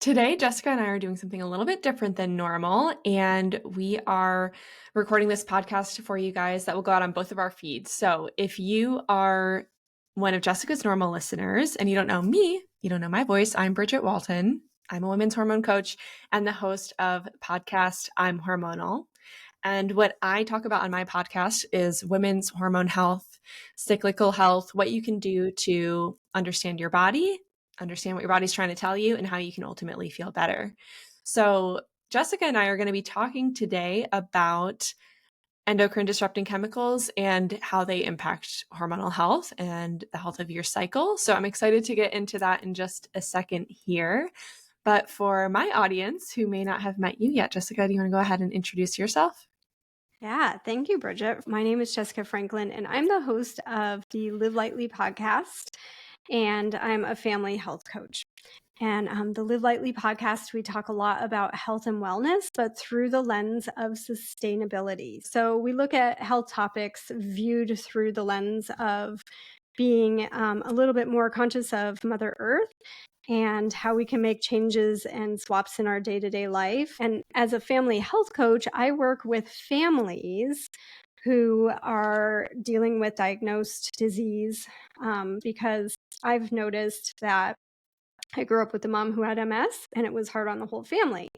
Today, Jessica and I are doing something a little bit different than normal, and we are recording this podcast for you guys that will go out on both of our feeds. So if you are one of Jessica's normal listeners and you don't know me, you don't know my voice, I'm Bridget Walton. I'm a women's hormone coach and the host of podcast I'm Hormonal. And what I talk about on my podcast is women's hormone health, cyclical health, what you can do to understand your body, understand what your body's trying to tell you, and how you can ultimately feel better. So Jessica and I are going to be talking today about endocrine disrupting chemicals and how they impact hormonal health and the health of your cycle. So I'm excited to get into that in just a second here. But for my audience who may not have met you yet, Jessica, do you want to go ahead and introduce yourself? Yeah, thank you, Bridget. My name is Jessica Franklin, and I'm the host of the Live Lightly podcast, and I'm a family health coach. And the Live Lightly podcast, we talk a lot about health and wellness, but through the lens of sustainability. So we look at health topics viewed through the lens of being a little bit more conscious of Mother Earth and how we can make changes and swaps in our day-to-day life. And as a family health coach, I work with families who are dealing with diagnosed disease because I've noticed that I grew up with a mom who had MS, and it was hard on the whole family.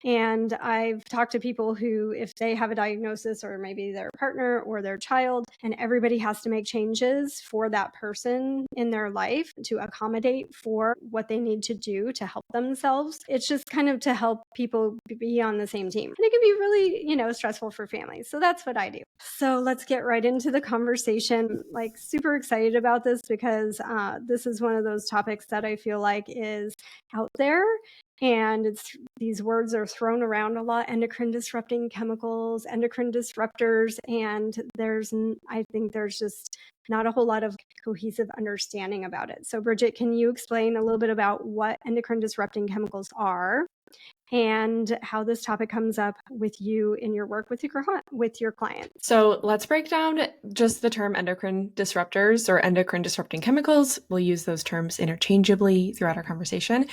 And I've talked to people who, if they have a diagnosis or maybe their partner or their child, and everybody has to make changes for that person in their life to accommodate for what they need to do to help themselves. It's just kind of to help people be on the same team. And it can be really, stressful for families. So that's what I do. So let's get right into the conversation. Like, super excited about this because this is one of those topics that I feel like is out there, and these words are thrown around a lot: endocrine disrupting chemicals, endocrine disruptors, and I think there's just not a whole lot of cohesive understanding about it. So Bridget, can you explain a little bit about what endocrine disrupting chemicals are and how this topic comes up with you in your work with your clients? So let's break down just the term endocrine disruptors or endocrine disrupting chemicals. We'll use those terms interchangeably throughout our conversation.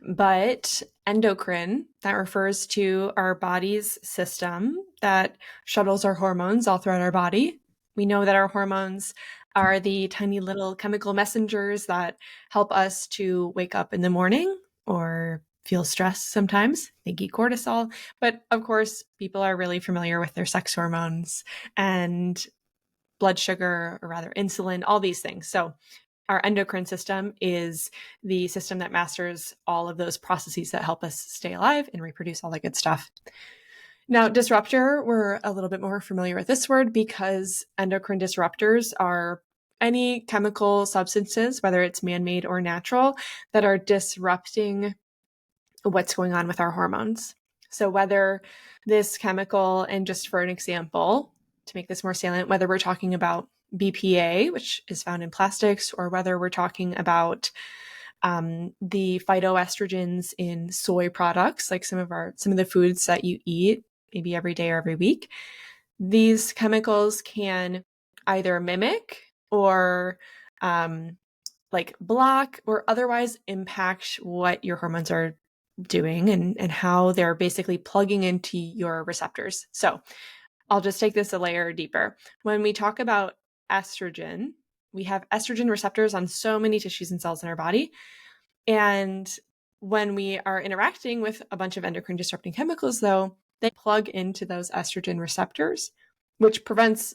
But endocrine, that refers to our body's system that shuttles our hormones all throughout our body. We know that our hormones are the tiny little chemical messengers that help us to wake up in the morning or feel stressed sometimes. Thank you, cortisol. But of course, people are really familiar with their sex hormones and blood sugar, or rather insulin, all these things. So our endocrine system is the system that masters all of those processes that help us stay alive and reproduce, all that good stuff. Now, disruptor, we're a little bit more familiar with this word because endocrine disruptors are any chemical substances, whether it's man-made or natural, that are disrupting what's going on with our hormones. So whether this chemical, and just for an example, to make this more salient, whether we're talking about BPA, which is found in plastics, or whether we're talking about the phytoestrogens in soy products, like some of the foods that you eat, maybe every day or every week, these chemicals can either mimic or like block or otherwise impact what your hormones are doing and how they're basically plugging into your receptors. So I'll just take this a layer deeper. When we talk about estrogen, we have estrogen receptors on so many tissues and cells in our body. And when we are interacting with a bunch of endocrine disrupting chemicals, though, they plug into those estrogen receptors, which prevents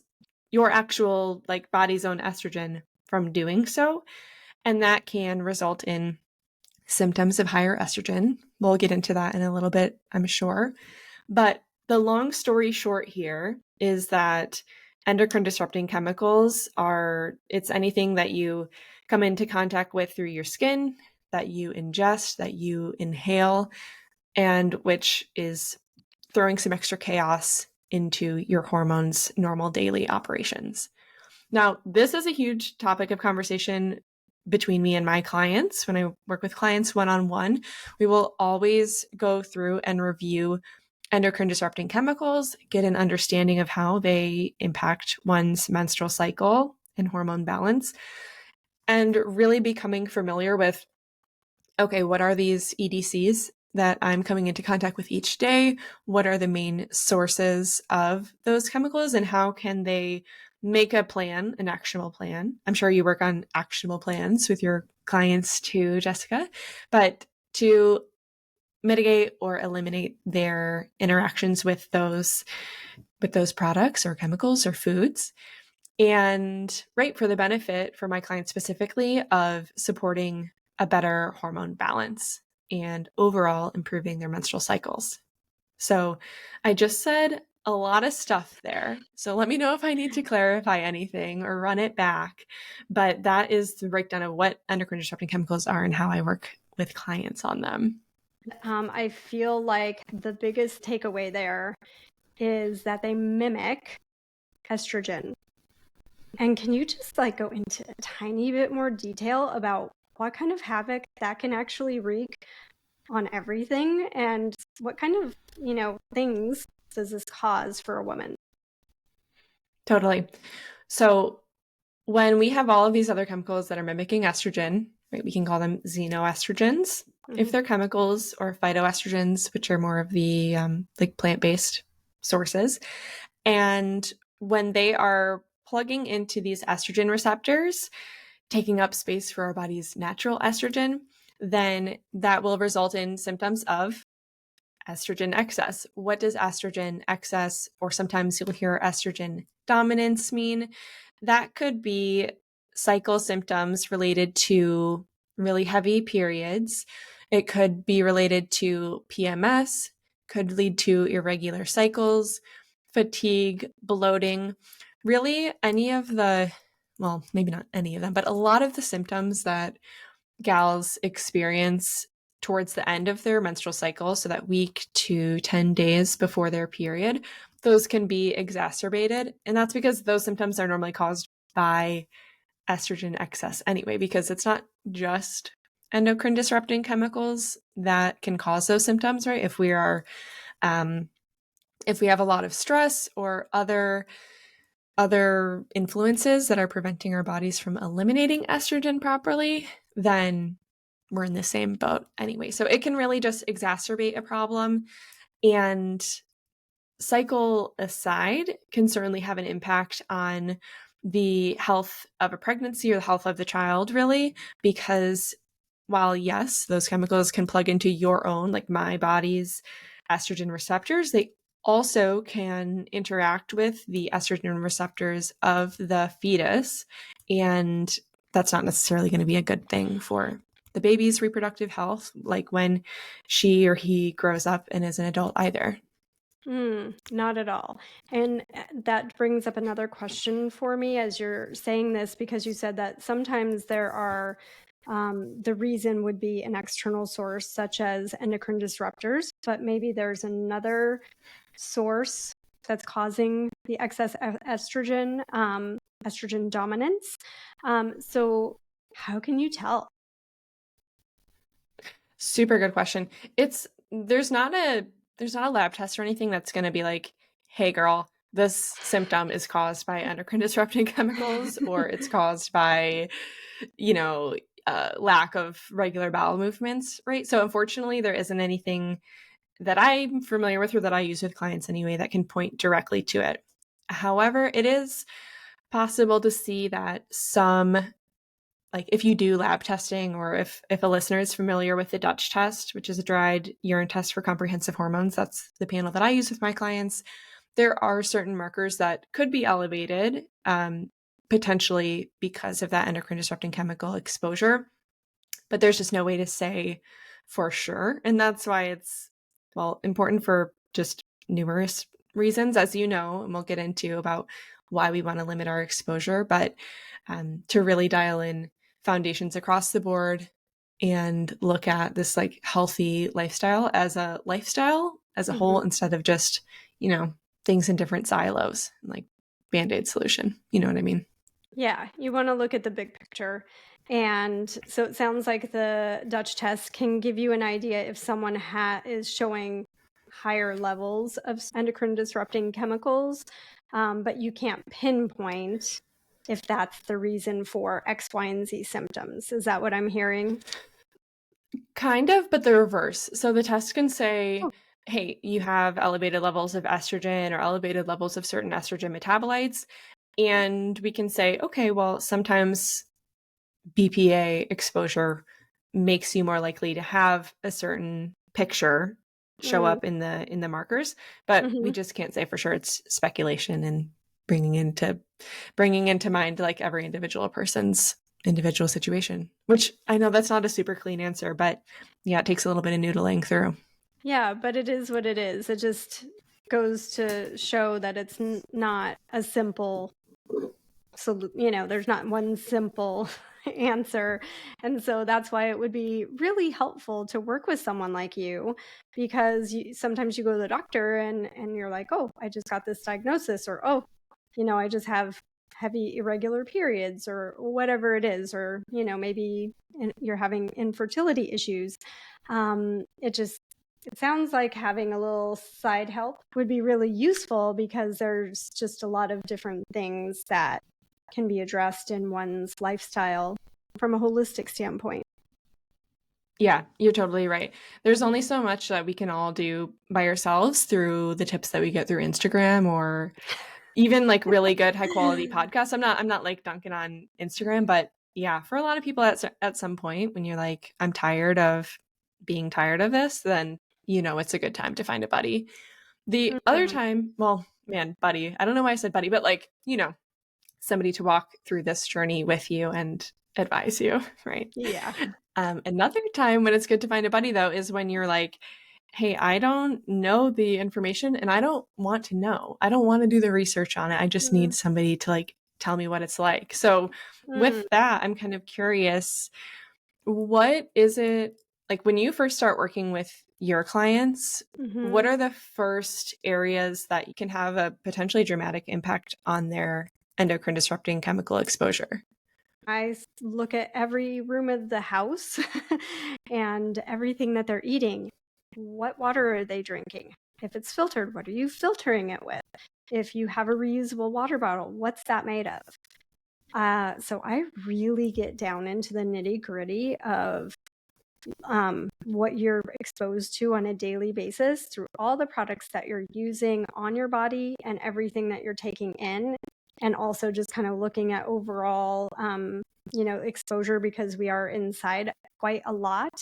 your actual body's own estrogen from doing so. And that can result in symptoms of higher estrogen. We'll get into that in a little bit, I'm sure. But the long story short here is that endocrine disrupting chemicals it's anything that you come into contact with through your skin, that you ingest, that you inhale, and which is throwing some extra chaos into your hormones' normal daily operations. Now, this is a huge topic of conversation between me and my clients. When I work with clients one-on-one, we will always go through and review endocrine disrupting chemicals, get an understanding of how they impact one's menstrual cycle and hormone balance, and really becoming familiar with, okay, what are these EDCs? that I'm coming into contact with each day? What are the main sources of those chemicals, and how can they make a plan, an actionable plan? I'm sure you work on actionable plans with your clients too, Jessica, but to mitigate or eliminate their interactions with those products or chemicals or foods. And right, for the benefit for my clients specifically of supporting a better hormone balance and overall improving their menstrual cycles. So I just said a lot of stuff there. So let me know if I need to clarify anything or run it back. But that is the breakdown of what endocrine disrupting chemicals are and how I work with clients on them. I feel like the biggest takeaway there is that they mimic estrogen. And can you just go into a tiny bit more detail about what kind of havoc that can actually wreak on everything, and what kind of, things does this cause for a woman? Totally. So when we have all of these other chemicals that are mimicking estrogen, right, we can call them xenoestrogens. If they're chemicals, or phytoestrogens, which are more of the plant-based sources. And when they are plugging into these estrogen receptors, taking up space for our body's natural estrogen, then that will result in symptoms of estrogen excess. What does estrogen excess, or sometimes you'll hear estrogen dominance, mean? That could be cycle symptoms related to really heavy periods. It could be related to PMS, could lead to irregular cycles, fatigue, bloating, really any of the, well, maybe not any of them, but a lot of the symptoms that gals experience towards the end of their menstrual cycle, so that week to 10 days before their period, those can be exacerbated. And that's because those symptoms are normally caused by estrogen excess anyway, because it's not just endocrine disrupting chemicals that can cause those symptoms, right? If we have a lot of stress or other influences that are preventing our bodies from eliminating estrogen properly, then we're in the same boat anyway. So it can really just exacerbate a problem. And cycle aside, can certainly have an impact on the health of a pregnancy or the health of the child, really, because while yes, those chemicals can plug into your own, like my body's estrogen receptors, they also can interact with the estrogen receptors of the fetus. And that's not necessarily going to be a good thing for the baby's reproductive health, like when she or he grows up and is an adult either. Not at all. And that brings up another question for me as you're saying this, because you said that sometimes there are, the reason would be an external source, such as endocrine disruptors, but maybe there's another source that's causing the excess estrogen, estrogen dominance. So how can you tell? Super good question. There's not a lab test or anything that's going to be like, hey girl, this symptom is caused by endocrine disrupting chemicals, or it's caused by, lack of regular bowel movements, right? So unfortunately, there isn't anything that I'm familiar with, or that I use with clients anyway, that can point directly to it. However, it is possible to see that some, like if you do lab testing, or if a listener is familiar with the Dutch test, which is a dried urine test for comprehensive hormones, that's the panel that I use with my clients, there are certain markers that could be elevated, potentially because of that endocrine disrupting chemical exposure, but there's just no way to say for sure. And that's why it's, well, important for just numerous reasons, as you know, and we'll get into about why we want to limit our exposure, but to really dial in foundations across the board and look at this like healthy lifestyle as a whole, instead of just, things in different silos, like Band-Aid solution. You know what I mean? Yeah, you want to look at the big picture. And so it sounds like the Dutch test can give you an idea if someone is showing higher levels of endocrine disrupting chemicals, but you can't pinpoint if that's the reason for X, Y, and Z symptoms. Is that what I'm hearing? Kind of, but the reverse. So the test can say, Oh. hey, you have elevated levels of estrogen or elevated levels of certain estrogen metabolites. And we can say, okay, well, sometimes BPA exposure makes you more likely to have a certain picture show Mm, up in the markers, but we mhm. just can't say for sure. It's speculation and bringing into mind like every individual person's individual situation, which I know that's not a super clean answer, but yeah, it takes a little bit of noodling through. Yeah, but it is what it is. It just goes to show that it's not a simple there's not one simple answer. And so that's why it would be really helpful to work with someone like you, because sometimes you go to the doctor and you're like, oh, I just got this diagnosis, or oh, I just have heavy irregular periods, or whatever it is, or maybe you're having infertility issues. It sounds like having a little side help would be really useful, because there's just a lot of different things that can be addressed in one's lifestyle from a holistic standpoint. Yeah, you're totally right. There's only so much that we can all do by ourselves through the tips that we get through Instagram or even like really good high quality podcasts. I'm not like dunking on Instagram, but yeah, for a lot of people at some point when you're like, I'm tired of being tired of this, then it's a good time to find a buddy. The other Mhm. time, well, man, buddy, I don't know why I said buddy, but like, somebody to walk through this journey with you and advise you, right? Yeah. Another time when it's good to find a buddy, though, is when you're like, hey, I don't know the information and I don't want to know. I don't want to do the research on it. I just Mm. need somebody to like tell me what it's like. So, Mm. with that, I'm kind of curious, what is it like when you first start working with your clients? What Mhm. are the first areas that you can have a potentially dramatic impact on their endocrine disrupting chemical exposure? I look at every room of the house and everything that they're eating. What water are they drinking? If it's filtered, what are you filtering it with? If you have a reusable water bottle, what's that made of? So I really get down into the nitty gritty of what you're exposed to on a daily basis through all the products that you're using on your body and everything that you're taking in. And also just kind of looking at overall, exposure, because we are inside quite a lot.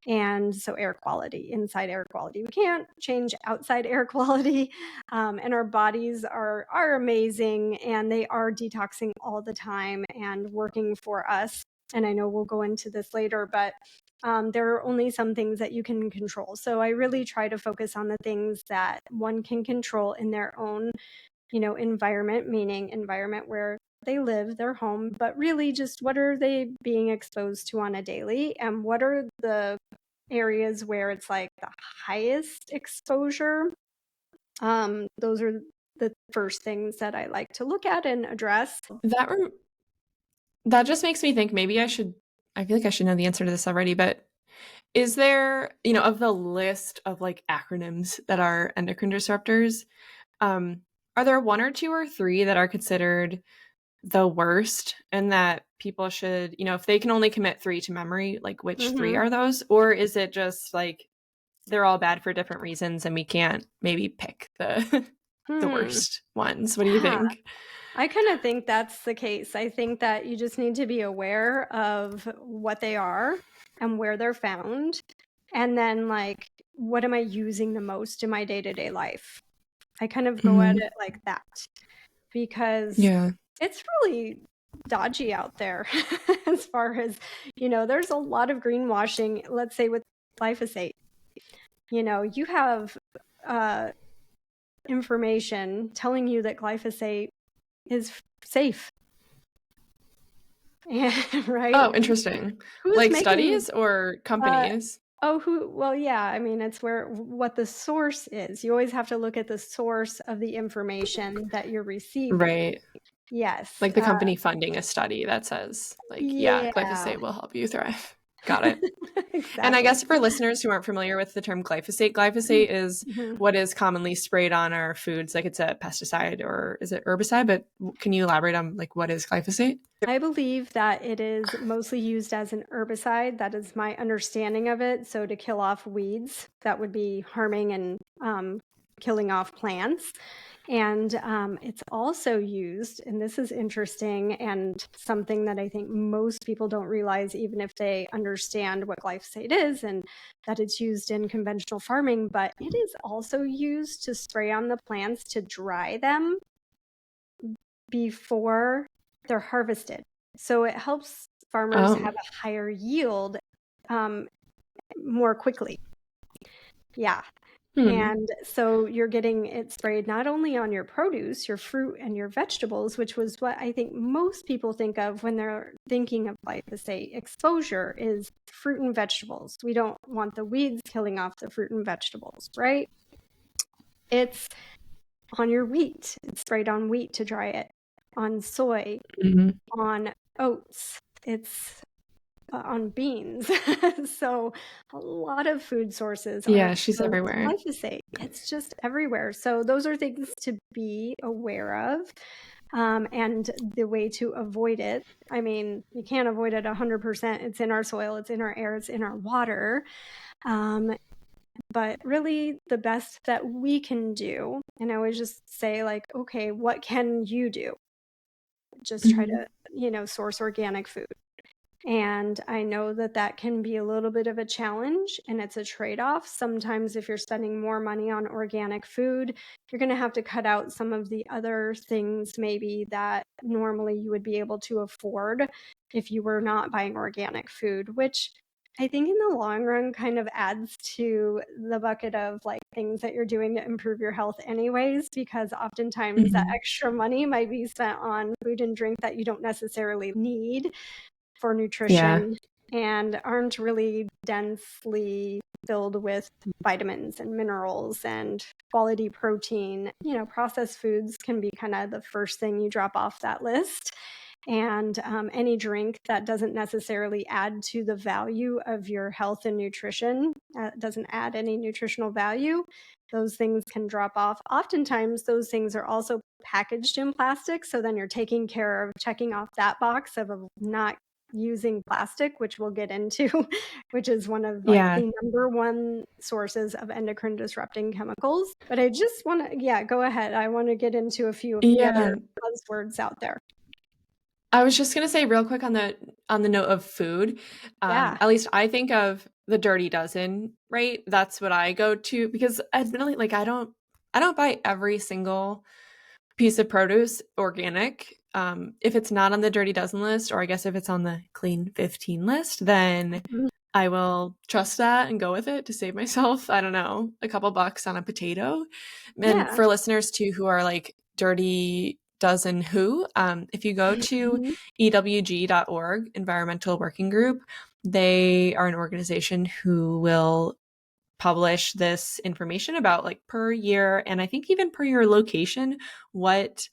And so inside air quality, we can't change outside air quality. And our bodies are amazing, and they are detoxing all the time and working for us. And I know we'll go into this later, but there are only some things that you can control. So I really try to focus on the things that one can control in their own, environment, meaning environment where they live, their home, but really just what are they being exposed to on a daily, and what are the areas where it's like the highest exposure. Those are the first things that I like to look at and address. That that just makes me think maybe I feel like I should know the answer to this already, but is there, of the list of like acronyms that are endocrine disruptors, um, are there one or two or three that are considered the worst and that people should, if they can only commit three to memory, like which three Mm-hmm. are those? Or is it just like they're all bad for different reasons and we can't maybe pick the the Hmm. worst ones? What do you Yeah. think? I kind of think that's the case. I think that you just need to be aware of what they are and where they're found. And then, like, what am I using the most in my day to day life? I kind of go at Mhm. it like that, because Yeah. it's really dodgy out there as far as, there's a lot of greenwashing, let's say with glyphosate. You have uh, information telling you that glyphosate is safe. Right? Oh, interesting. Who's Like making studies or uh companies? well, yeah, I mean, it's what the source is. You always have to look at the source of the information that you're receiving. Right. Yes. Like the company funding a study that says like, yeah, Yeah. glyphosate will help you thrive. Got it. And I Exactly. guess for listeners who aren't familiar with the term glyphosate, glyphosate is Mhm. what is commonly sprayed on our foods. Like it's a pesticide or is it herbicide? But can you elaborate on like what is glyphosate? I believe that it is mostly used as an herbicide. That is my understanding of it. So to kill off weeds that would be harming and killing off plants. And it's also used, and this is interesting and something that I think most people don't realize, even if they understand what glyphosate is and that it's used in conventional farming, but it is also used to spray on the plants to dry them before they're harvested. So it helps farmers Oh. have a higher yield more quickly. Yeah. Hmm. And so you're getting it sprayed not only on your produce, your fruit, and your vegetables, which was what I think most people think of when they're thinking of glyphosate exposure is fruit and vegetables. We don't want the weeds killing off the fruit and vegetables, right? It's on your wheat. It's sprayed on wheat to dry it, on soy, Mhm. on oats. It's on beans. So a lot of food sources are Yeah, she's exposed to everywhere. glyphosate. It's just everywhere. So those are things to be aware of. And the way to avoid it, I mean, you can't avoid it 100%. It's in our soil, it's in our air, it's in our water. But really the best that we can do, and I always just say like, okay, what can you do? Just try Mhm. to, source organic food. And I know that that can be a little bit of a challenge and it's a trade off. Sometimes, if you're spending more money on organic food, you're going to have to cut out some of the other things maybe that normally you would be able to afford if you were not buying organic food, which I think in the long run kind of adds to the bucket of like things that you're doing to improve your health, anyways, because oftentimes that Mhm. extra money might be spent on food and drink that you don't necessarily need for Yeah. nutrition and aren't really densely filled with vitamins and minerals and quality protein. Processed foods can be kind of the first thing you drop off that list. And any drink that doesn't necessarily add to the value of your health and nutrition, doesn't add any nutritional value, those things can drop off. Oftentimes, those things are also packaged in plastic. So then you're taking care of checking off that box of not using plastic, which we'll get into, which is one of like Yeah. the number one sources of endocrine disrupting chemicals. But I just want to, yeah, go ahead. I want to get into a few of the Yeah. other buzzwords out there. I was just gonna say real quick on the note of food. Yeah. At least I think of the Dirty Dozen, right? That's what I go to because admittedly, like I don't buy every single piece of produce organic. If it's not on the Dirty Dozen list, or I guess if it's on the Clean 15 list, then Mhm. I will trust that and go with it to save myself, I don't know, a couple bucks on a potato. And Yeah. for listeners too who are like Dirty Dozen Who, if you go to Mhm. ewg.org, Environmental Working Group, they are an organization who will publish this information about like per year and I think even per your location, what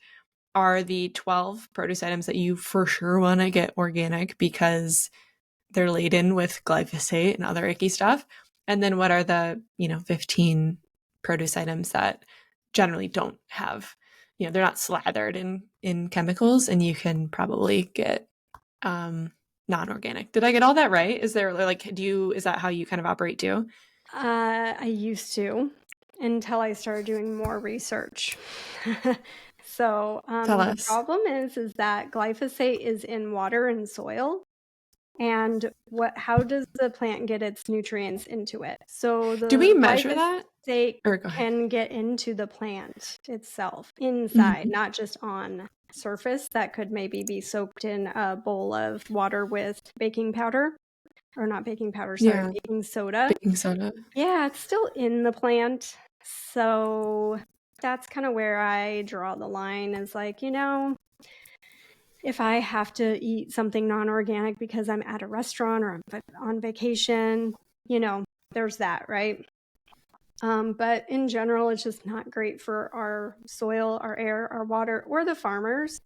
are the 12 produce items that you for sure want to get organic because they're laden with glyphosate and other icky stuff. And then what are the, 15 produce items that generally don't have, they're not slathered in chemicals and you can probably get non-organic. Did I get all that right? Is there like is that how you kind of operate too? I used to until I started doing more research. So Tell the us. problem is that glyphosate is in water and soil. And how does the plant get its nutrients into it? So Do we the measure that? glyphosate Or go ahead. can get into the plant itself, inside, Mhm. not just on surface. That could maybe be soaked in a bowl of water with baking powder, or not baking powder, sorry, Yeah, baking soda. baking soda. Yeah, it's still in the plant. So that's kind of where I draw the line, is like, if I have to eat something non-organic because I'm at a restaurant or I'm on vacation, there's that, right? But in general, it's just not great for our soil, our air, our water, or the farmers.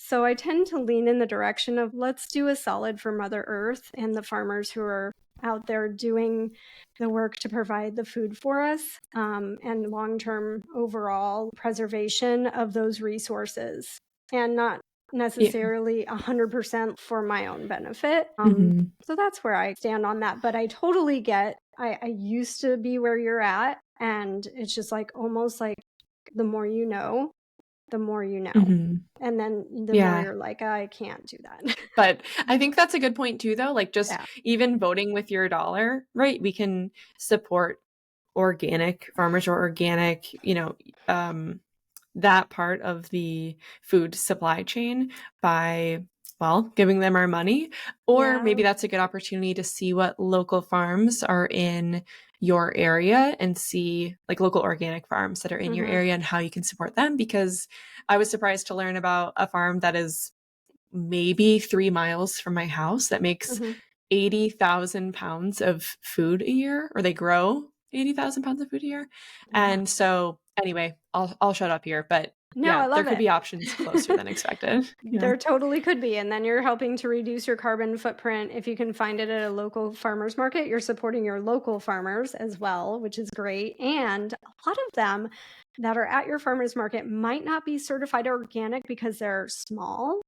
So I tend to lean in the direction of let's do a solid for Mother Earth and the farmers who are out there doing the work to provide the food for us, and long-term overall preservation of those resources, and not necessarily 100% for my own benefit. So that's where I stand on that. But I totally get, I used to be where you're at, and it's just like almost like the more you know, the more you know. And then the more you're like, I can't do that. But I think that's a good point too, though. Like just Yeah. even voting with your dollar, right? We can support organic farmers or organic, that part of the food supply chain by, well, giving them our money. Or maybe that's a good opportunity to see what local farms are in your area and see like local organic farms that are in your area and how you can support them. Because I was surprised to learn about a farm that is maybe 3 miles from my house that makes 80,000 pounds of food a year, or they grow 80,000 pounds of food a year. And so anyway, I'll shut up here, but No, I love there could it. be options closer than expected. There totally could be. And then you're helping to reduce your carbon footprint. If you can find it at a local farmer's market, you're supporting your local farmers as well, which is great. And a lot of them that are at your farmer's market might not be certified organic because they're small.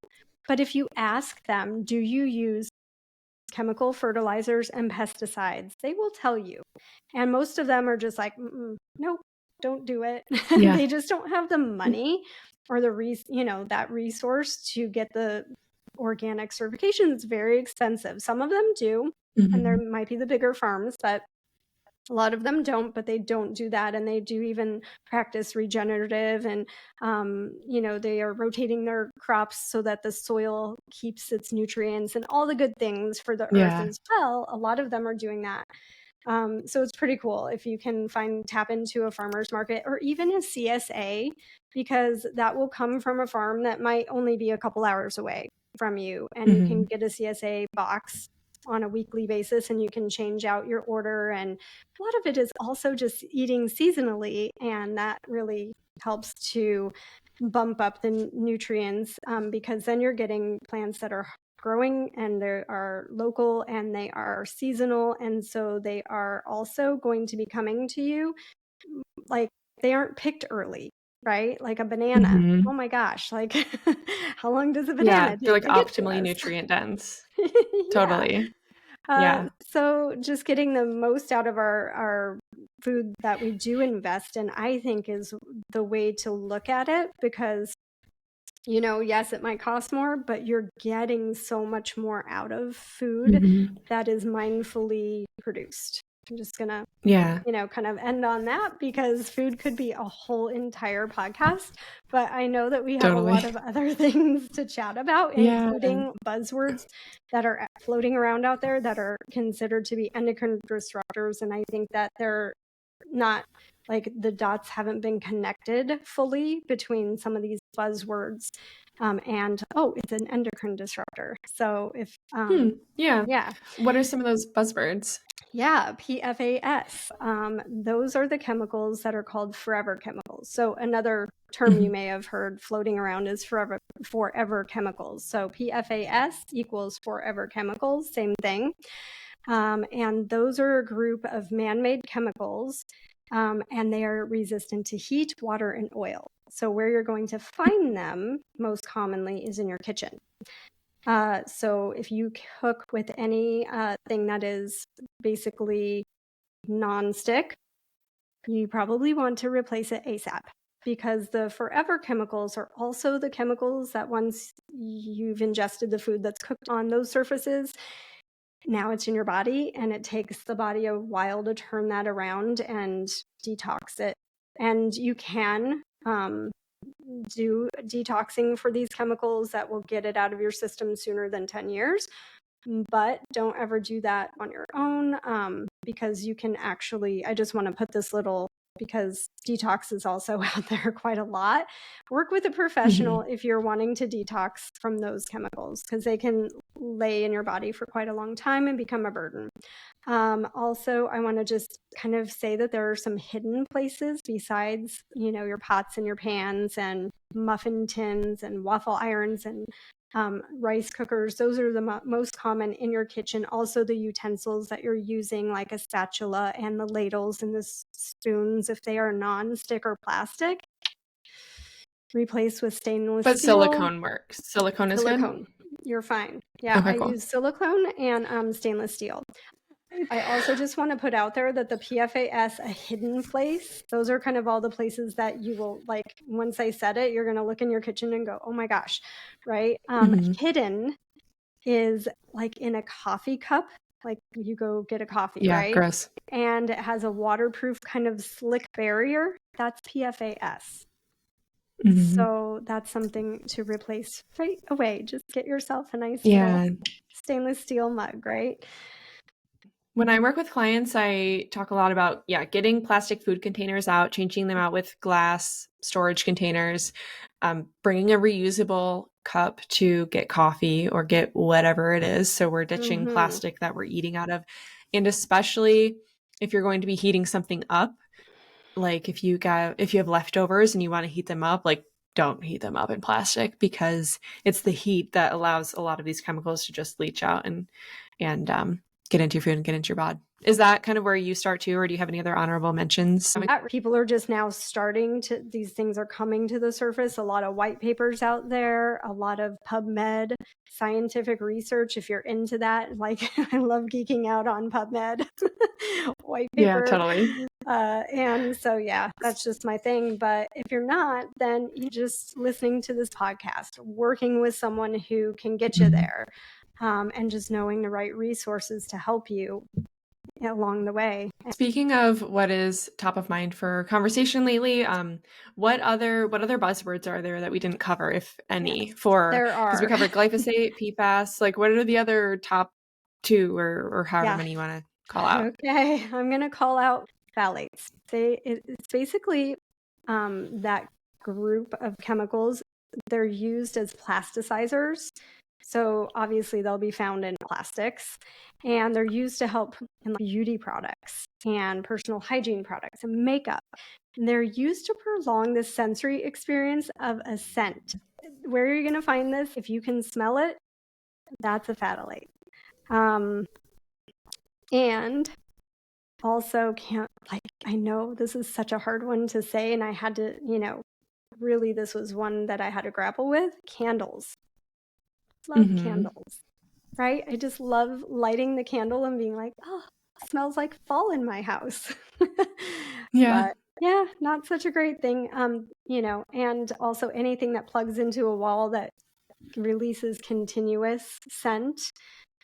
But if you ask them, do you use chemical fertilizers and pesticides, they will tell you. And most of them are just like, nope, don't do it. They just don't have the money or that resource to get the organic certification. It's very expensive. Some of them do, and there might be the bigger farms, but a lot of them don't, but they don't do that. And they do even practice regenerative, and, they are rotating their crops so that the soil keeps its nutrients and all the good things for the earth as well. A lot of them are doing that. So it's pretty cool if you can tap into a farmer's market or even a CSA, because that will come from a farm that might only be a couple hours away from you, and you can get a CSA box on a weekly basis, and you can change out your order. And a lot of it is also just eating seasonally, and that really helps to bump up the nutrients, because then you're getting plants that are growing and they are local and they are seasonal, and so they are also going to be coming to you like they aren't picked early, right? Like a banana. Oh my gosh, like how long does a banana they're take like to get to optimally us? nutrient dense. Yeah. Totally. So just getting the most out of our food that we do invest in, I think, is the way to look at it, because yes, it might cost more, but you're getting so much more out of food that is mindfully produced. I'm just gonna kind of end on that, because food could be a whole entire podcast, but I know that we have a lot of other things to chat about, including buzzwords that are floating around out there that are considered to be endocrine disruptors. And I think that they're not, like, the dots haven't been connected fully between some of these buzzwords, and it's an endocrine disruptor. So if what are some of those buzzwords? PFAS. Those are the chemicals that are called forever chemicals. So another term you may have heard floating around is forever chemicals. So PFAS equals forever chemicals, same thing. And those are a group of man-made chemicals, and they are resistant to heat, water, and oil. So where you're going to find them most commonly is in your kitchen. So if you cook with any thing that is basically non-stick, you probably want to replace it ASAP, because the forever chemicals are also the chemicals that once you've ingested the food that's cooked on those surfaces, now it's in your body, and it takes the body a while to turn that around and detox it. And you can do detoxing for these chemicals that will get it out of your system sooner than 10 years. But don't ever do that on your own, because you can actually, I just want to put this little because detox is also out there quite a lot. Work with a professional if you're wanting to detox from those chemicals, because they can lay in your body for quite a long time and become a burden. Also, I want to just kind of say that there are some hidden places besides, your pots and your pans and muffin tins and waffle irons and rice cookers. Those are the most common in your kitchen. Also, the utensils that you're using, like a spatula and the ladles and the spoons, if they are non-stick or plastic, replace with stainless steel. But silicone works. Silicone is good? You're fine. Yeah, Okay, I cool. use silicone and stainless steel. I also just want to put out there that the PFAS, a hidden place, those are kind of all the places that you will, like, once I said it, you're going to look in your kitchen and go, oh my gosh, right? Hidden is like in a coffee cup, like you go get a coffee, right? Gross. And it has a waterproof kind of slick barrier. That's PFAS. So that's something to replace right away. Just get yourself a nice little stainless steel mug, right? When I work with clients, I talk a lot about, getting plastic food containers out, changing them out with glass storage containers, bringing a reusable cup to get coffee or get whatever it is. So we're ditching plastic that we're eating out of. And especially if you're going to be heating something up, like if you have leftovers and you want to heat them up, like don't heat them up in plastic, because it's the heat that allows a lot of these chemicals to just leach out and get into your food and get into your bod. Is that kind of where you start too, or do you have any other honorable mentions? People are just now these things are coming to the surface. A lot of white papers out there, a lot of PubMed scientific research. If you're into that, like I love geeking out on PubMed white paper. Yeah, totally. And so, that's just my thing. But if you're not, then you're just listening to this podcast, working with someone who can get you there. And just knowing the right resources to help you along the way. Speaking of what is top of mind for conversation lately, what other buzzwords are there that we didn't cover, if any? There are. Because we covered glyphosate, PFAS. Like, what are the other top two, or however many you want to call out? Okay, I'm going to call out phthalates. It's basically that group of chemicals. They're used as plasticizers. So obviously they'll be found in plastics, and they're used to help in beauty products and personal hygiene products and makeup. And they're used to prolong the sensory experience of a scent. Where are you going to find this? If you can smell it, that's a phthalate. And also I know this is such a hard one to say, and I had to, really, this was one that I had to grapple with. Candles. Love candles, right? I just love lighting the candle and being like, oh, it smells like fall in my house. But not such a great thing. And also anything that plugs into a wall that releases continuous scent,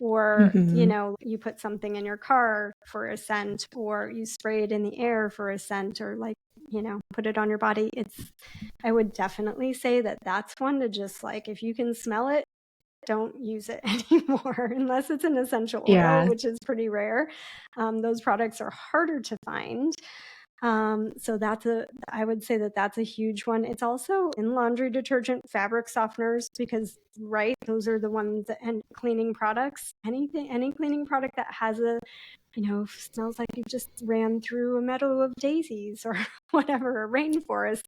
or, you put something in your car for a scent, or you spray it in the air for a scent, or put it on your body. I would definitely say that that's one to just if you can smell it, don't use it anymore unless it's an essential oil, which is pretty rare. Those products are harder to find. So I would say that's a huge one. It's also in laundry detergent, fabric softeners, because those are the ones and cleaning products. Any cleaning product that has smells like you've just ran through a meadow of daisies or whatever, a rainforest,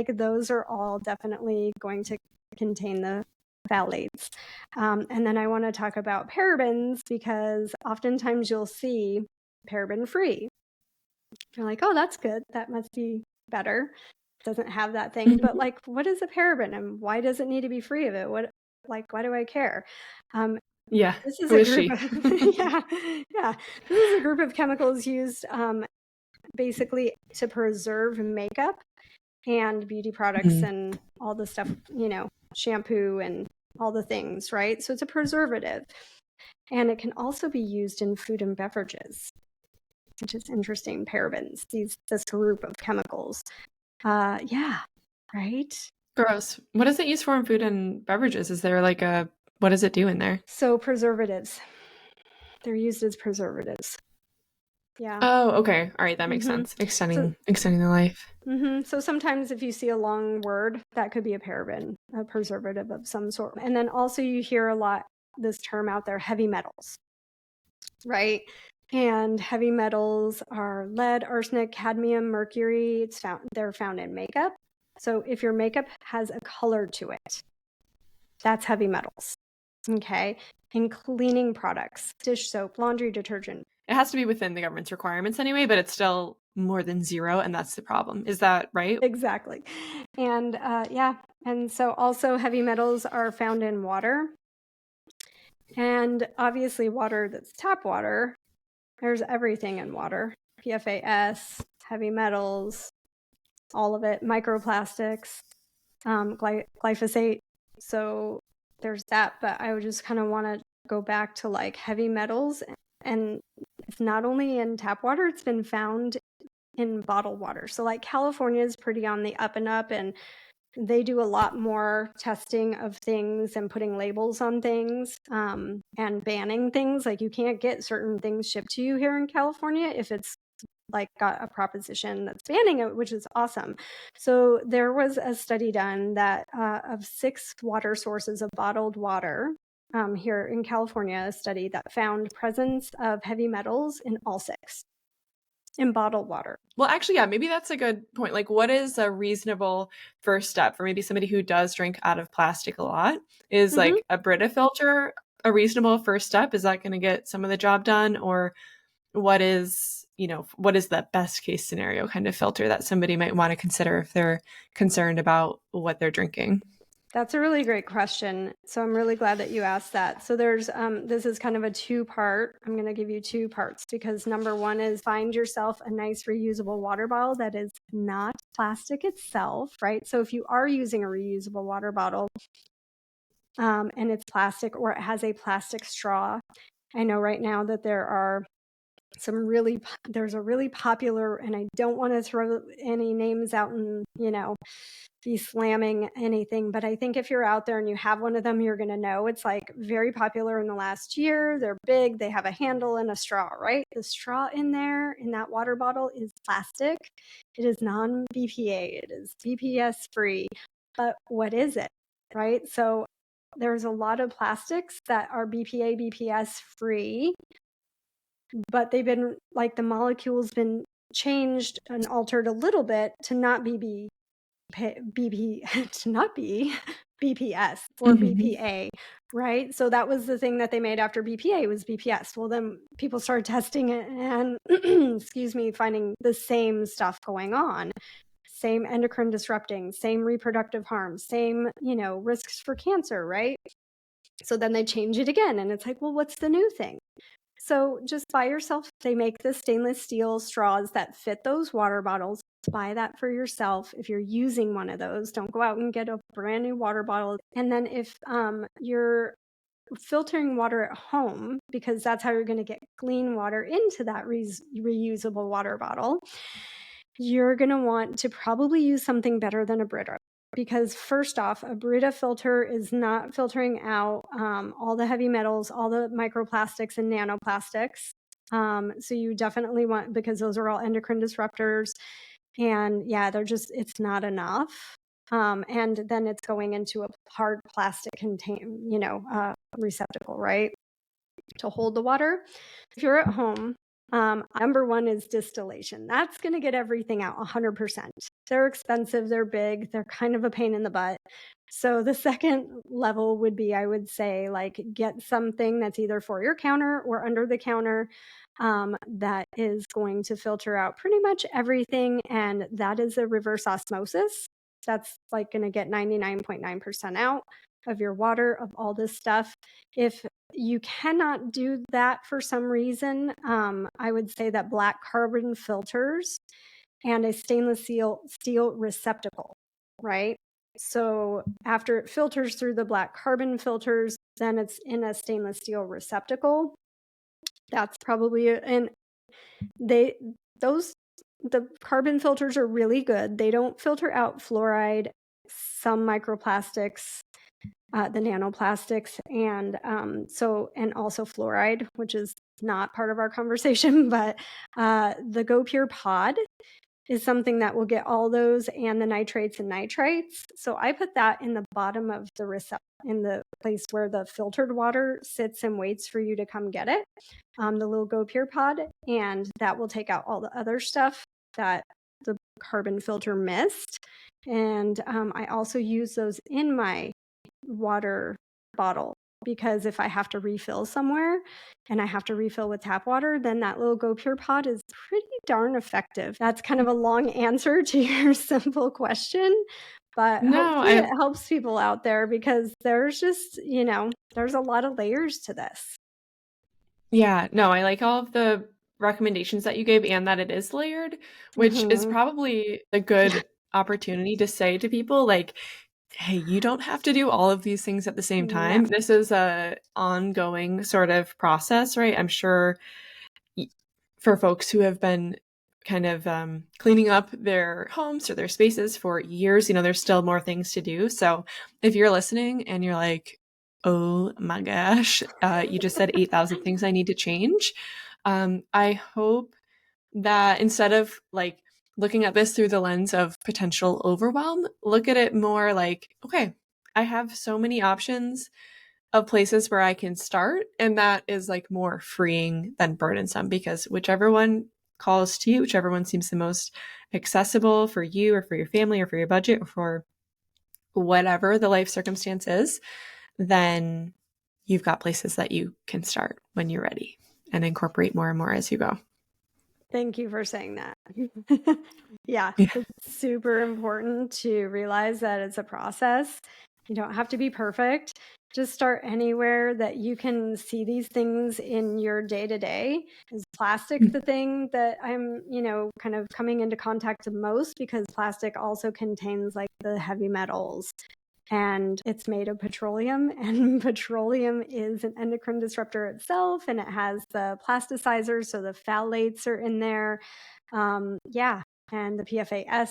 those are all definitely going to contain the phthalates. And then I want to talk about parabens, because oftentimes you'll see paraben free. You're like, oh, that's good. That must be better. It doesn't have that thing. But what is a paraben, and why does it need to be free of it? Why do I care? This is a group of, this is a group of chemicals used basically to preserve makeup and beauty products and all the stuff, shampoo and all the things, right? So it's a preservative, and it can also be used in food and beverages, which is interesting. Parabens, this group of chemicals. Right? Gross. What is it used for in food and beverages? Is there what does it do in there? So preservatives. They're used as preservatives. Yeah. Oh, okay. All right. That makes Mm-hmm. sense. Extending the life. So sometimes if you see a long word, that could be a paraben, a preservative of some sort. And then also you hear a lot this term out there, heavy metals, right? And heavy metals are lead, arsenic, cadmium, mercury. They're found in makeup. So if your makeup has a color to it, that's heavy metals. Okay. And cleaning products, dish soap, laundry detergent. It has to be within the government's requirements anyway, but it's still more than zero, and that's the problem. Is that right? Exactly. And yeah. And so also heavy metals are found in water. And obviously, water that's tap water, there's everything in water: PFAS, heavy metals, all of it, microplastics, glyphosate. So there's that. But I would just kind of want to go back to like heavy metals. And it's not only in tap water, it's been found in bottled water. So, like, California is pretty on the up and up, and they do a lot more testing of things and putting labels on things, and banning things. Like, you can't get certain things shipped to you here in California if it's like got a proposition that's banning it, which is awesome. So there was a study done that of 6 water sources of bottled water here in California, a study that found presence of heavy metals in all 6 in bottled water. Well, actually, yeah, maybe that's a good point. Like, what is a reasonable first step for maybe somebody who does drink out of plastic a lot? Is like a Brita filter a reasonable first step? Is that going to get some of the job done? Or what is the best case scenario kind of filter that somebody might want to consider if they're concerned about what they're drinking? That's a really great question. So I'm really glad that you asked that. So there's this is kind of a 2-part. I'm going to give you 2 parts because number 1 is find yourself a nice reusable water bottle that is not plastic itself, right? So if you are using a reusable water bottle and it's plastic or it has a plastic straw, I know right now that there's a really popular, and I don't want to throw any names out and, be slamming anything, but I think if you're out there and you have one of them, you're going to know it's like very popular in the last year. They're big, they have a handle and a straw, right? The straw in there in that water bottle is plastic. It is non-BPA, it is BPS free. But what is it, right? So there's a lot of plastics that are BPA, BPS free, but they've been like the molecule's been changed and altered a little bit to not be to not be BPS or BPA, right? So that was the thing that they made after BPA was BPS. Well, then people started testing it and, excuse me, finding the same stuff going on. Same endocrine disrupting, same reproductive harm, same, risks for cancer, right? So then they change it again. And it's like, well, what's the new thing? So just buy yourself, they make the stainless steel straws that fit those water bottles. Buy that for yourself. If you're using one of those, don't go out and get a brand new water bottle. And then if you're filtering water at home, because that's how you're going to get clean water into that reusable water bottle, you're going to want to probably use something better than a Brita. Because first off, a Brita filter is not filtering out all the heavy metals, all the microplastics and nanoplastics. So you definitely want, because those are all endocrine disruptors. And yeah, it's not enough. And then it's going into a hard plastic receptacle, right? To hold the water. If you're at home, number 1 is distillation. That's going to get everything out 100%. They're expensive, they're big, they're kind of a pain in the butt. So the second level would be, I would say, like, get something that's either for your counter or under the counter that is going to filter out pretty much everything. And that is a reverse osmosis. That's like going to get 99.9% out of your water, of all this stuff. If you cannot do that for some reason, I would say that black carbon filters and a stainless steel receptacle, right? So after it filters through the black carbon filters, then it's in a stainless steel receptacle. That's probably the carbon filters are really good. They don't filter out fluoride, some microplastics, the nanoplastics, and also fluoride, which is not part of our conversation, but the Go Pure pod is something that will get all those and the nitrates and nitrites. So I put that in the bottom of the receptacle, in the place where the filtered water sits and waits for you to come get it, the little Go Pure pod, and that will take out all the other stuff that the carbon filter missed. And I also use those in my water bottle, because if I have to refill somewhere and I have to refill with tap water, then that little Go Pure pod is pretty darn effective. That's kind of a long answer to your simple question, but hopefully it helps people out there, because there's just, there's a lot of layers to this. Yeah, no, I like all of the recommendations that you gave and that it is layered, which is probably a good opportunity to say to people, like, hey, you don't have to do all of these things at the same time. No. This is a ongoing sort of process, right? I'm sure for folks who have been kind of cleaning up their homes or their spaces for years, there's still more things to do. So if you're listening and you're like, oh my gosh, you just said 8,000 things I need to change. I hope that instead of like looking at this through the lens of potential overwhelm, look at it more like, okay, I have so many options of places where I can start. And that is like more freeing than burdensome, because whichever one calls to you, whichever one seems the most accessible for you or for your family or for your budget or for whatever the life circumstance is, then you've got places that you can start when you're ready and incorporate more and more as you go. Thank you for saying that. Yeah, it's super important to realize that it's a process. You don't have to be perfect. Just start anywhere that you can see these things in your day-to-day. Is plastic the thing that I'm, kind of coming into contact the most, because plastic also contains like the heavy metals, and it's made of petroleum, and petroleum is an endocrine disruptor itself, and it has the plasticizers, so the phthalates are in there, and the PFAS,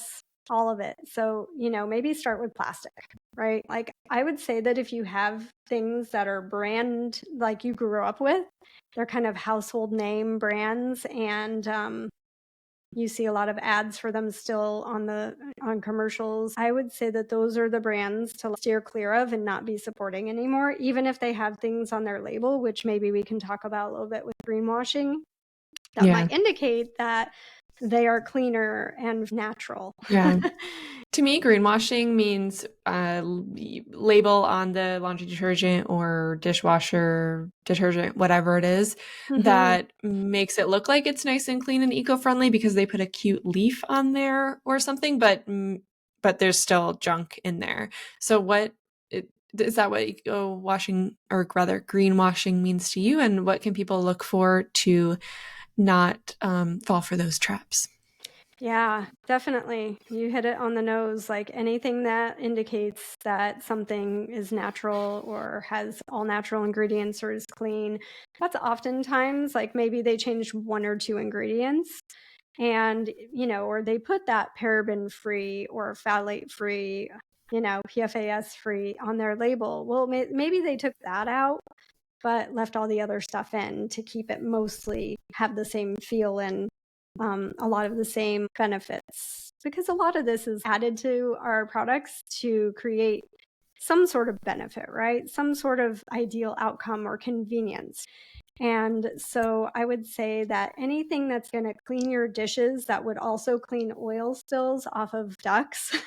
all of it. So, maybe start with plastic, right? Like, I would say that if you have things that are brand, like you grew up with, they're kind of household name brands, and you see a lot of ads for them still on commercials. I would say that those are the brands to steer clear of and not be supporting anymore, even if they have things on their label, which maybe we can talk about a little bit with greenwashing, that might indicate that they are cleaner and natural. Yeah. To me, greenwashing means label on the laundry detergent or dishwasher detergent, whatever it is, that makes it look like it's nice and clean and eco-friendly because they put a cute leaf on there or something, but there's still junk in there. So is that what eco-washing, or rather greenwashing, means to you? And what can people look for to not fall for those traps? Yeah, definitely. You hit it on the nose. Like, anything that indicates that something is natural or has all natural ingredients or is clean, that's oftentimes like maybe they changed one or two ingredients, and, or they put that paraben free or phthalate free, PFAS free on their label. Well, maybe they took that out, but left all the other stuff in to keep it mostly have the same feel and a lot of the same benefits, because a lot of this is added to our products to create some sort of benefit, right? Some sort of ideal outcome or convenience. And so I would say that anything that's going to clean your dishes, that would also clean oil spills off of ducts,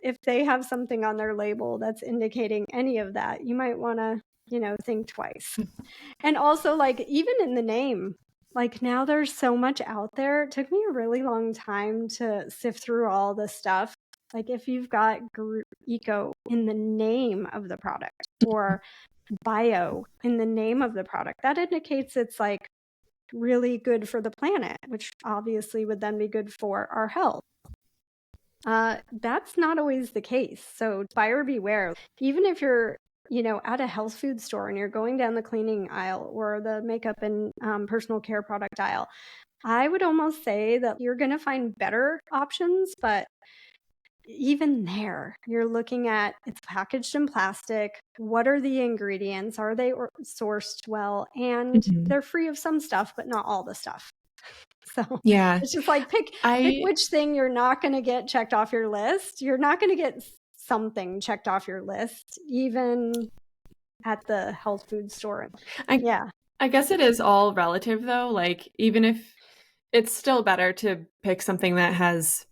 if they have something on their label that's indicating any of that, you might want to, think twice. And also, like, even in the name, like, now there's so much out there. It took me a really long time to sift through all the stuff. Like, if you've got eco in the name of the product or bio in the name of the product, that indicates it's like really good for the planet, which obviously would then be good for our health. That's not always the case. So buyer beware. Even if you're at a health food store and you're going down the cleaning aisle or the makeup and personal care product aisle, I would almost say that you're going to find better options, but even there, you're looking at it's packaged in plastic. What are the ingredients? Are they sourced well? And Mhm. they're free of some stuff, but not all the stuff. So Yeah. it's just like pick I which thing you're not going to get checked off your list. You're not going to get something checked off your list, even at the health food store. I Yeah. I guess it is all relative though. Like even if it's still better to pick something that has,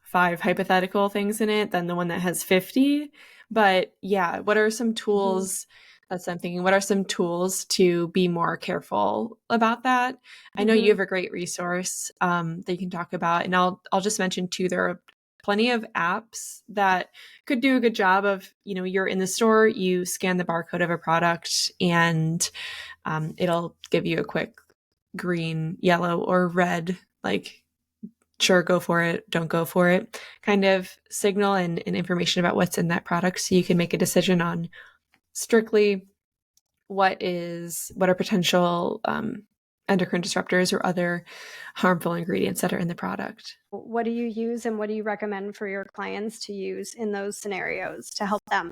5 hypothetical things in it than the one that has 50. But yeah, what are some Mhm. tools that's I'm thinking, what are some tools to be more careful about that? I know you Mhm. have a great resource that you can talk about, and I'll just mention too, there are plenty of apps that could do a good job of, you're in the store, you scan the barcode of a product, and it'll give you a quick green, yellow, or red, like, sure, go for it, don't go for it, kind of signal and information about what's in that product so you can make a decision on strictly what are potential endocrine disruptors or other harmful ingredients that are in the product. What do you use and what do you recommend for your clients to use in those scenarios to help them?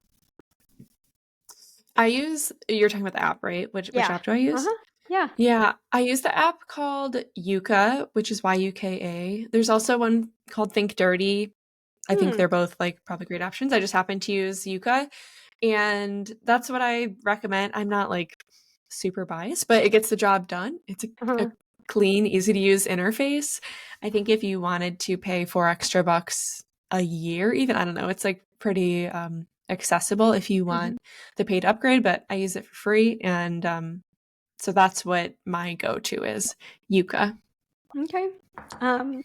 You're talking about the app, right? Which Yeah. app do I use? Uh-huh. Yeah. Yeah, I use the app called Yuka, which is Yuka. There's also one called Think Dirty. I think Hmm. they're both like probably great options. I just happen to use Yuka, and that's what I recommend. I'm not like super biased, but it gets the job done. It's a Uh-huh. clean, easy to use interface. I think if you wanted to pay 4 extra bucks a year, even, I don't know, it's like pretty accessible if you Mhm. want the paid upgrade, but I use it for free. And so that's what my go-to is, Yuka. Okay. Um,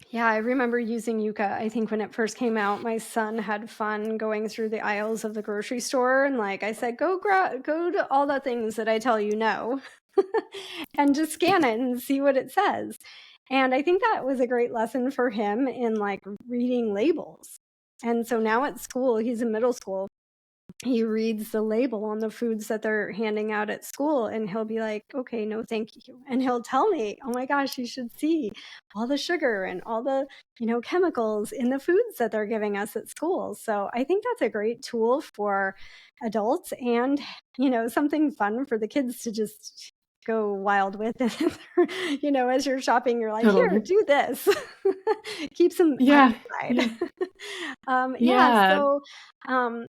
yeah, I remember using Yuka. I think when it first came out, my son had fun going through the aisles of the grocery store, and like I said, go to all the things that I tell you no, and just scan it and see what it says. And I think that was a great lesson for him in like reading labels. And so now at school, he's in middle school, he reads the label on the foods that they're handing out at school and he'll be like, okay, no, thank you. And he'll tell me, oh my gosh, you should see all the sugar and all the, chemicals in the foods that they're giving us at school. So I think that's a great tool for adults and, something fun for the kids to just go wild with. As you're shopping, you're like, here, Totally. do this. Keep some Yeah. occupied. Yeah. Yeah. Yeah. So, um,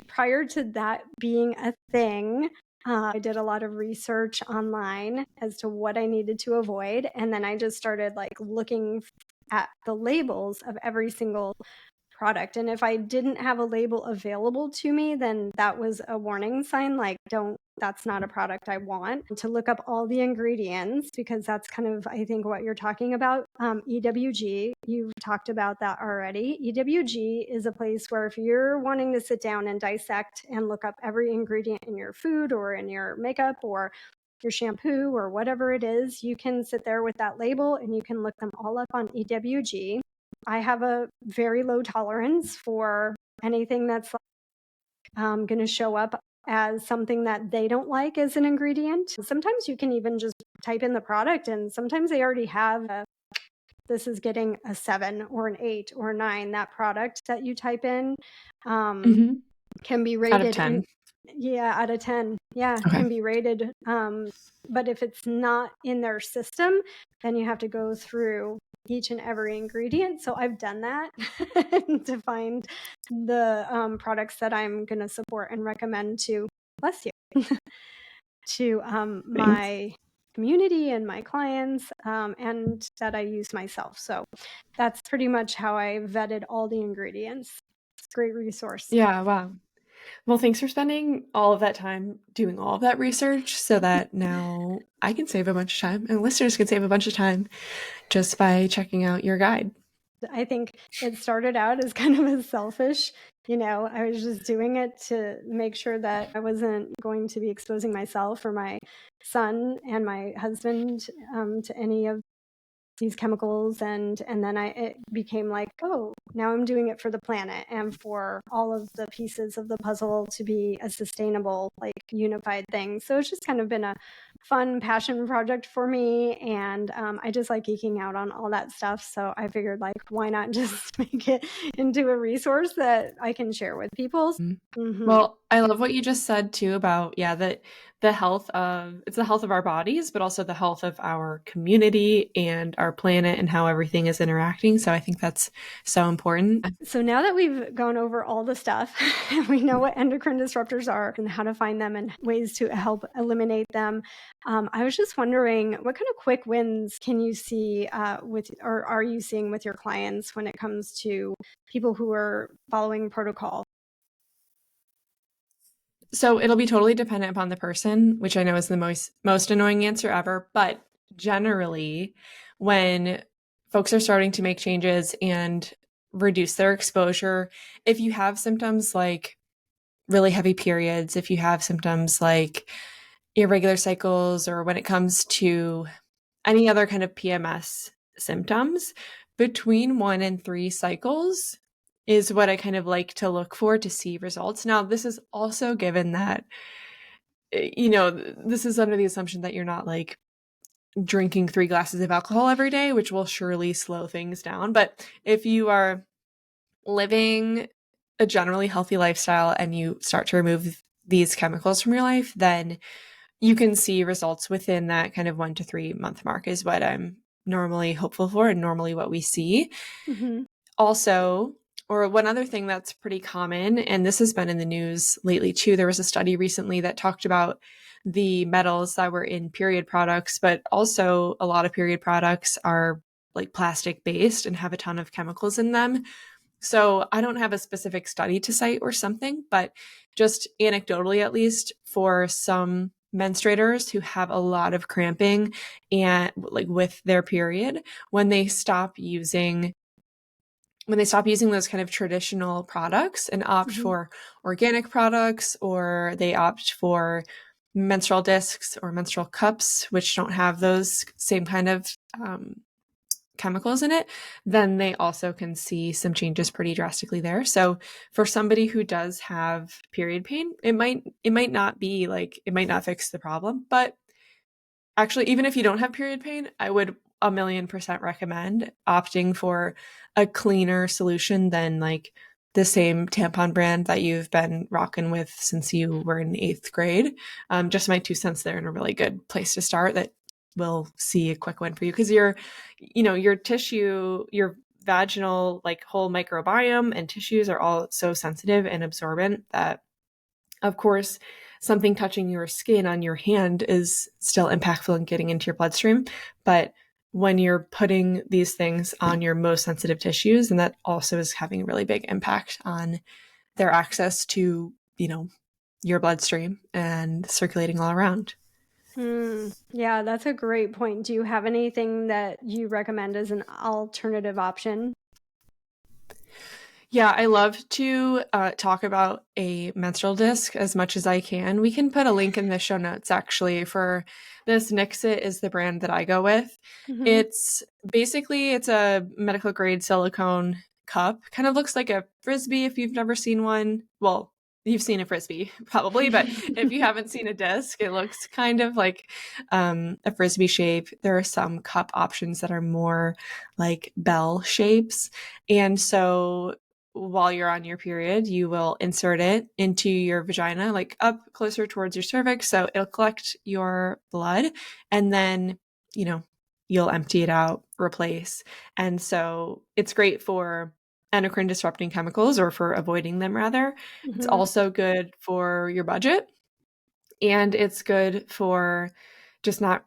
prior to that being a thing, I did a lot of research online as to what I needed to avoid. And then I just started like looking at the labels of every single product. And if I didn't have a label available to me, then that was a warning sign like, that's not a product I want. To look up all the ingredients, because that's kind of, I think, what you're talking about. EWG, you've talked about that already. EWG is a place where if you're wanting to sit down and dissect and look up every ingredient in your food or in your makeup or your shampoo or whatever it is, you can sit there with that label and you can look them all up on EWG. I have a very low tolerance for anything that's going to show up as something that they don't like as an ingredient. Sometimes you can even just type in the product and sometimes they already have this is getting a 7 or an 8 or a 9. That product that you type in Hmm. can be Out of rated 10. out of 10. Yeah, Okay. can be rated. But if it's not in their system, then you have to go through each and every ingredient. So I've done that to find the products that I'm going to support and recommend to, bless you, to Thanks. my community and my clients and that I use myself. So that's pretty much how I vetted all the ingredients. It's a great resource. Yeah, wow. Well, thanks for spending all of that time doing all of that research so that now I can save a bunch of time and listeners can save a bunch of time just by checking out your guide. I think it started out as kind of a selfish, I was just doing it to make sure that I wasn't going to be exposing myself or my son and my husband to any of these chemicals, and then it became like, oh, now I'm doing it for the planet and for all of the pieces of the puzzle to be a sustainable, like, unified thing. So it's just kind of been a fun passion project for me, and I just like geeking out on all that stuff. So I figured, like, why not just make it into a resource that I can share with people. Well, I love what you just said too about, that the health of it's the health of our bodies, but also the health of our community and our planet and how everything is interacting. So I think that's so important. So now that we've gone over all the stuff, we know what endocrine disruptors are and how to find them and ways to help eliminate them. I was just wondering, what kind of quick wins can you see or are you seeing with your clients when it comes to people who are following protocol? So it'll be totally dependent upon the person, which I know is the most annoying answer ever. But generally, when folks are starting to make changes and reduce their exposure, if you have symptoms like really heavy periods, if you have symptoms like irregular cycles, or when it comes to any other kind of PMS symptoms, between 1 and 3 cycles is what I kind of like to look for to see results. Now, this is also given that, this is under the assumption that you're not like drinking 3 glasses of alcohol every day, which will surely slow things down. But if you are living a generally healthy lifestyle and you start to remove these chemicals from your life, then you can see results within that kind of 1 to 3 month mark is what I'm normally hopeful for and normally what we see. Also, or one other thing that's pretty common, and this has been in the news lately too, there was a study recently that talked about the metals that were in period products, but also a lot of period products are like plastic based and have a ton of chemicals in them. So I don't have a specific study to cite or something, but just anecdotally, at least for some menstruators who have a lot of cramping and like with their period, when they stop using those kind of traditional products and opt for organic products, or they opt for menstrual discs or menstrual cups, which don't have those same kind of chemicals in it, then they also can see some changes pretty drastically there. So for somebody who does have period pain, it might not be like, it might not fix the problem, but actually, even if you don't have period pain, I would 1,000,000% recommend opting for a cleaner solution than like the same tampon brand that you've been rocking with since you were in 8th grade. Just my 2 cents there, and a really good place to start that will see a quick win for you, because your tissue, your vaginal like whole microbiome and tissues are all so sensitive and absorbent that, of course, something touching your skin on your hand is still impactful in getting into your bloodstream. But when you're putting these things on your most sensitive tissues, and that also is having a really big impact on their access to, your bloodstream and circulating all around. Yeah, that's a great point. Do you have anything that you recommend as an alternative option? Yeah, I love to talk about a menstrual disc as much as I can. We can put a link in the show notes actually for this. Nixit is the brand that I go with. It's a medical grade silicone cup. Kind of looks like a Frisbee if you've never seen one. Well, you've seen a Frisbee probably, but if you haven't seen a disc, it looks kind of like a Frisbee shape. There are some cup options that are more like bell shapes. And so while you're on your period, you will insert it into your vagina, like up closer towards your cervix. So it'll collect your blood, and then, you'll empty it out, replace. And so it's great for endocrine disrupting chemicals, or for avoiding them rather. It's also good for your budget, and it's good for just not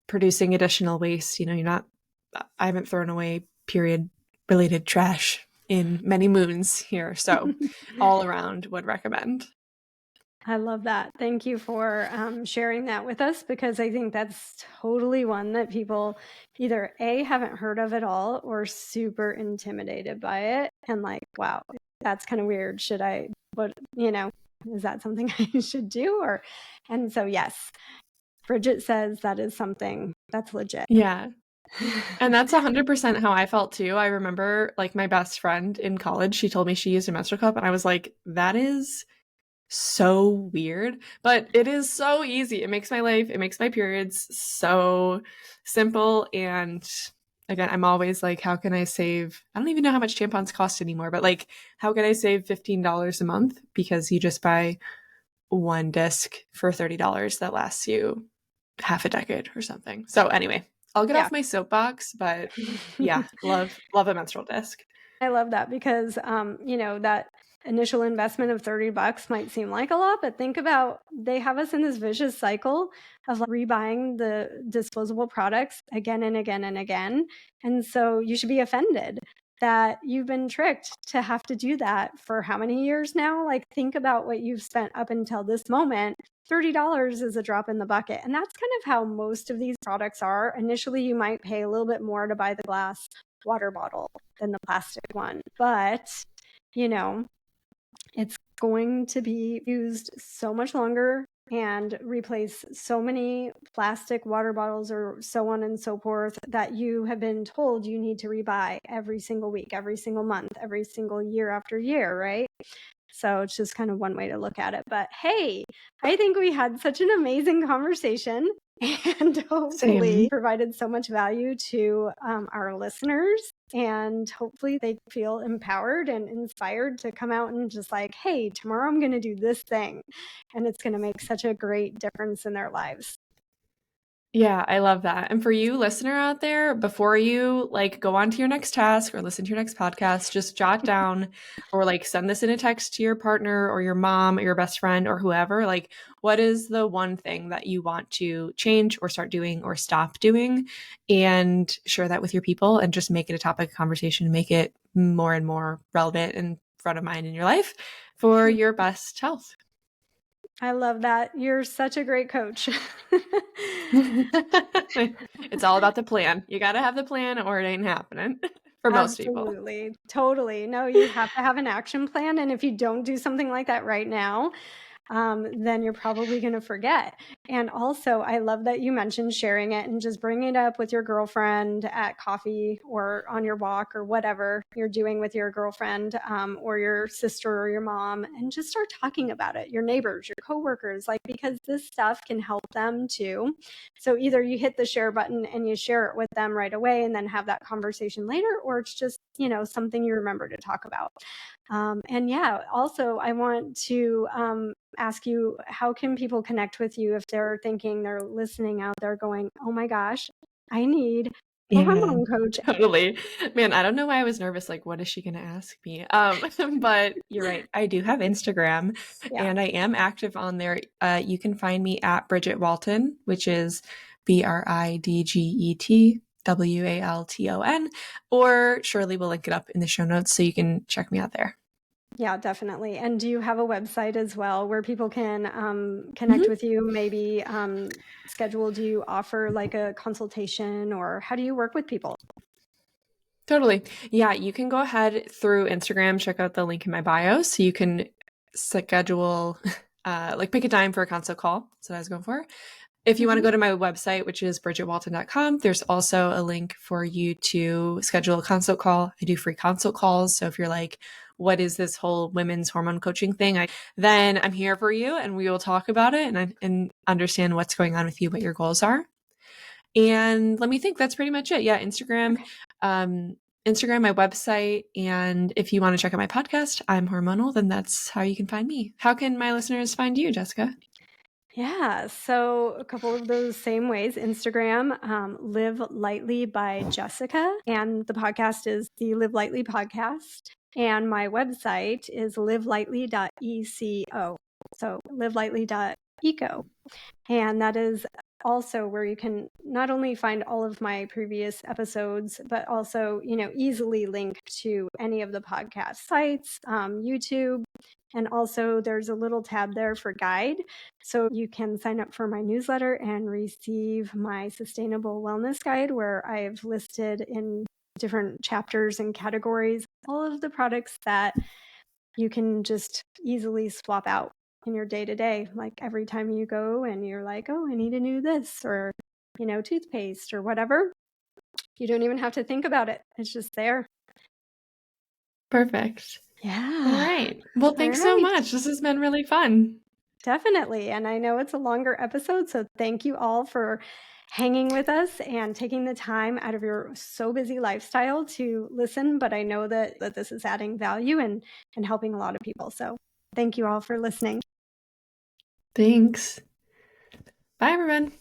producing additional waste. I haven't thrown away period related trash in many moons here. So all around would recommend. I love that. Thank you for sharing that with us, because I think that's totally one that people either A, haven't heard of at all, or super intimidated by it. And like, wow, that's kind of weird. Is that something I should do? And so, yes, Bridget says that is something that's legit. Yeah. And that's 100% how I felt too. I remember like my best friend in college, she told me she used a menstrual cup, and I was like, that is so weird, but it is so easy. It makes my life, it makes my periods so simple. And again, I'm always like, how can I save? I don't even know how much tampons cost anymore, but like, how can I save $15 a month? Because you just buy one disc for $30 that lasts you half a decade or something. So anyway, I'll get Yeah. off my soapbox, but yeah, love a menstrual disc. I love that because, that initial investment of $30 might seem like a lot, but think about they have us in this vicious cycle of like rebuying the disposable products again and again and again. And so you should be offended that you've been tricked to have to do that for how many years now? Like, think about what you've spent up until this moment. $30 is a drop in the bucket. And that's kind of how most of these products are. Initially, you might pay a little bit more to buy the glass water bottle than the plastic one. But, it's going to be used so much longer and replace so many plastic water bottles or so on and so forth that you have been told you need to rebuy every single week, every single month, every single year after year, right? So it's just kind of one way to look at it. But hey, I think we had such an amazing conversation and hopefully Same. provided so much value to our listeners. And hopefully they feel empowered and inspired to come out and just like, hey, tomorrow I'm going to do this thing. And it's going to make such a great difference in their lives. Yeah, I love that. And for you listener out there, before you like go on to your next task or listen to your next podcast, just jot down or like send this in a text to your partner or your mom or your best friend or whoever. Like, what is the one thing that you want to change or start doing or stop doing? And share that with your people and just make it a topic of conversation, make it more and more relevant and front of mind in your life for your best health. I love that. You're such a great coach. It's all about the plan. You got to have the plan or it ain't happening for most people. Absolutely. Totally. No, you have to have an action plan. And if you don't do something like that right now, then you're probably going to forget. And also, I love that you mentioned sharing it and just bringing it up with your girlfriend at coffee or on your walk or whatever you're doing with your girlfriend or your sister or your mom, and just start talking about it. Your neighbors, your coworkers, like, because this stuff can help them too. So either you hit the share button and you share it with them right away and then have that conversation later, or it's just, something you remember to talk about. And yeah, also, I want to ask you, how can people connect with you if they're thinking, they're listening out there going, oh my gosh, I need a Yeah, hormone coach? totally. Man, I don't know why I was nervous. Like, what is she going to ask me? But you're right. I do have Instagram Yeah. and I am active on there. You can find me at Bridget Walton, which is BridgetWalton, or surely we'll link it up in the show notes so you can check me out there. Yeah, definitely. And do you have a website as well where people can connect with you, maybe schedule? Do you offer like a consultation, or how do you work with people? Totally. Yeah, you can go ahead through Instagram, check out the link in my bio so you can schedule, like pick a time for a consult call. That's what I was going for. If you want to go to my website, which is bridgetwalton.com, there's also a link for you to schedule a consult call. I do free consult calls. So if you're like, what is this whole women's hormone coaching thing? Then I'm here for you and we will talk about it and understand what's going on with you, what your goals are. And let me think, that's pretty much it. Yeah, Instagram, Instagram, my website. And if you want to check out my podcast, I'm Hormonal, then that's how you can find me. How can my listeners find you, Jessica? Yeah, so a couple of those same ways. Instagram, Live Lightly by Jessica, and the podcast is the Live Lightly podcast. And my website is livelightly.eco. So livelightly.eco. And that is also where you can not only find all of my previous episodes, but also, easily link to any of the podcast sites, YouTube. And also there's a little tab there for guide. So you can sign up for my newsletter and receive my sustainable wellness guide, where I've listed in different chapters and categories all of the products that you can just easily swap out in your day to day. Like every time you go and you're like, oh, I need a new this, or, toothpaste or whatever. You don't even have to think about it. It's just there. Perfect. Yeah. All right. Well, All thanks so right. much. This has been really fun. Definitely. And I know it's a longer episode, so thank you all for hanging with us and taking the time out of your so busy lifestyle to listen. But I know that this is adding value and helping a lot of people. So thank you all for listening. Thanks. Bye, everyone.